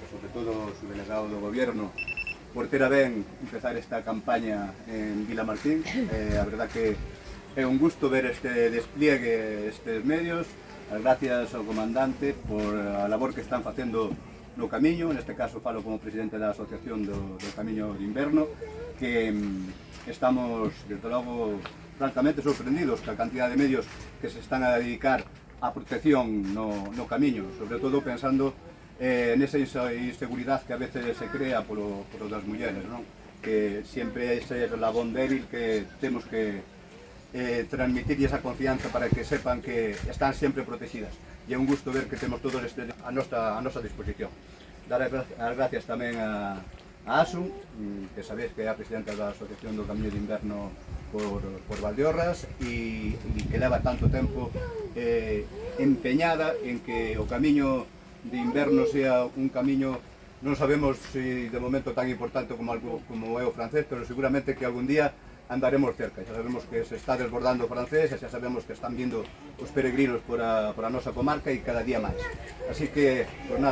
sobre todo o delegado do Gobierno, por ter a ben empezar esta campaña en Vilamartín. A verdad que é un gusto ver este despliegue, estes medios. As gracias ao comandante por a labor que están facendo no Camiño. Neste caso falo como presidente da Asociación do Camiño de Inverno, que estamos, desde logo, francamente sorprendidos ca cantidad de medios que se están a dedicar á protección no Camiño, sobre todo pensando nesa inseguridade que a veces se crea polo das mulleres, non? Que sempre é ese eslabón débil que temos que transmitir esa confianza para que sepan que están sempre protegidas. E é un gusto ver que temos todos a nosa disposición. Dar as gracias tamén a Asun, que sabéis que é a presidenta da Asociación do Camiño de Inverno por Valdeorras e que leva tanto tempo empeñada en que o Camiño de Inverno sea un camiño, non sabemos se de momento tan importante como é o francés, pero seguramente que algún día andaremos cerca. Xa sabemos que se está desbordando o francés, xa sabemos que están vindo os peregrinos por a nosa comarca e cada día máis. Así que, pues nada,